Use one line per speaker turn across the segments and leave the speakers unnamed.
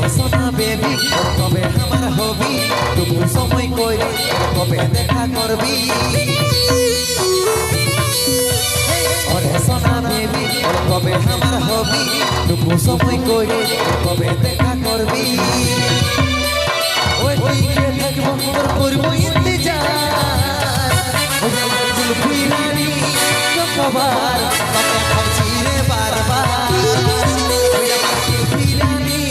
সোনা বেবি কবে আমার হবি তবু সময় কই কবে দেখা করবি ওরে সোনা বেবি কবে আমার হবি তবু সময় কই কবে দেখা করবি ওই দিকে থাকবো তোর করবো ইন্তজার ওই আমার জুলফি রানী কবার কবে ভাবছি রে বারবার ওই আমার জুলফি রানী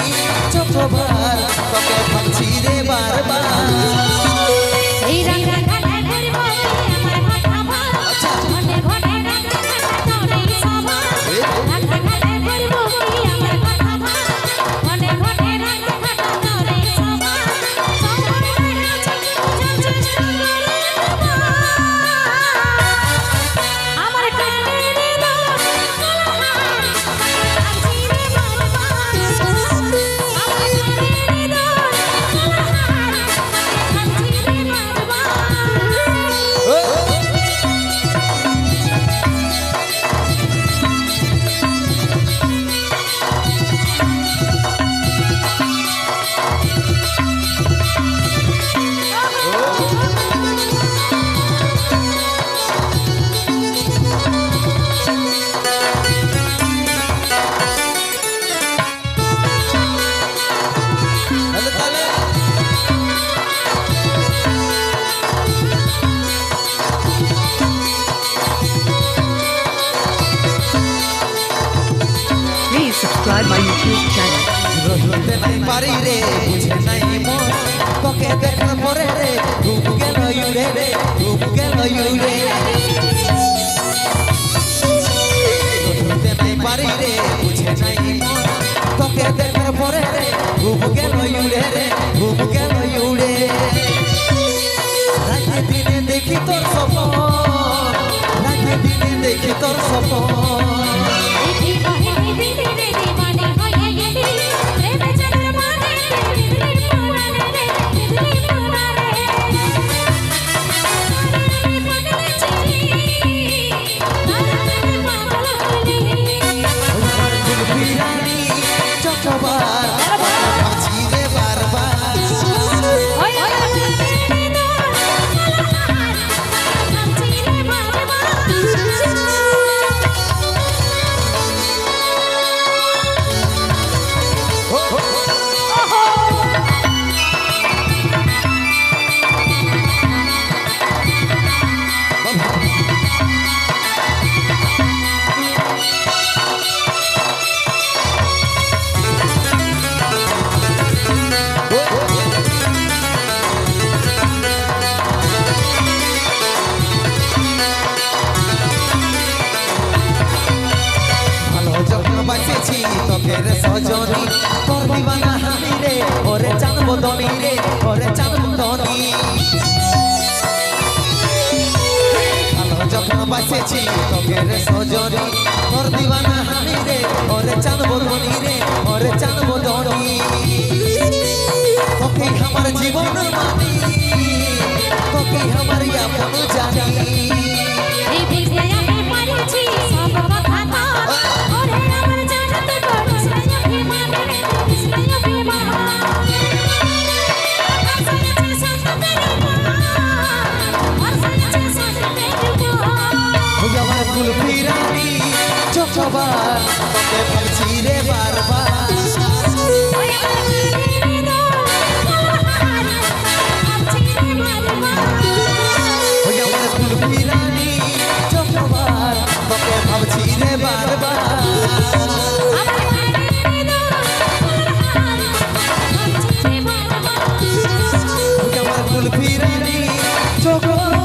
কবার কবে ভাবছি রে বারবার
এই রাঙা গানে ঘুরবো আমার মাথা ভার ঘটে ঘটে রাঙা তোরে সবার রাঙা গানে ঘুরবো আমার মাথা ভার ঘটে ঘটে রাঙা তোরে সবার সবার আছে চেষ্টা করে আমার কানের দোল কলহার ভাবছি রে বারবার আমার কানের দোল কলহার ভাবছি রে
Please subscribe my YouTube channel.
রহিতে নাই পারি রে বুঝে নাই মন তোকে দেখার পরে রে ঘুম গেল ইউরে রে ঘুম গেল ইউরে রহিতে নাই পারি রে বুঝে নাই মন তোকে দেখার পরে রে ঘুম গেল ইউরে রে ঘুম গেল ইউরে রাতে দিনে দেখি তোর স্বপ্ন রাতে দিনে দেখি তোর স্বপ্ন
দেখি কহে দিদি রে দিবানি হয়ে গেলি প্রেমে চন্দ্র মানে দিদি পুরানে রে দিদি পুরানে রে পগলে চিনি তারে পাগল হলি
আমার জুলফি রানী চকবার ভাবছি রে বারবার
ওই কানের দোল কলহার ভাবছি রে বারবার
ভালো যখন বাঁচেছি তোকে রে সজনী তোর দিবানা হামি রে ওরে চাঁদ বদনী রে ওরে চাঁদ বদনী ভালো যখন বাঁচেছি তোকে রে সজনী তোর দিবানা হামি রে ওরে চাঁদ বদনী রে ওরে চাঁদ বদনী তোকে আমার জীবন মানি তোকে আমার আপন জানি
এই বুঝতে আমি পারিছি সব কথা তোর ওরে আমার জানাতে তোর ইসলাম বিমানে ইসলাম বিমান আর সাথে সাথে আর সাথে সাথে
ওই আমার জুলফি রানী চকবার তোকে ভাবছি রে বারবার
ওই আমার কানের দোল কলহার ভাবছি রে বারবার
ওই আমার জুলফি রানী চকবার তোকে ভাবছি রে বারবার
আমার কানের দোল কলহার ভাবছি রে বারবার
ওই আমার জুলফি রানী চকবার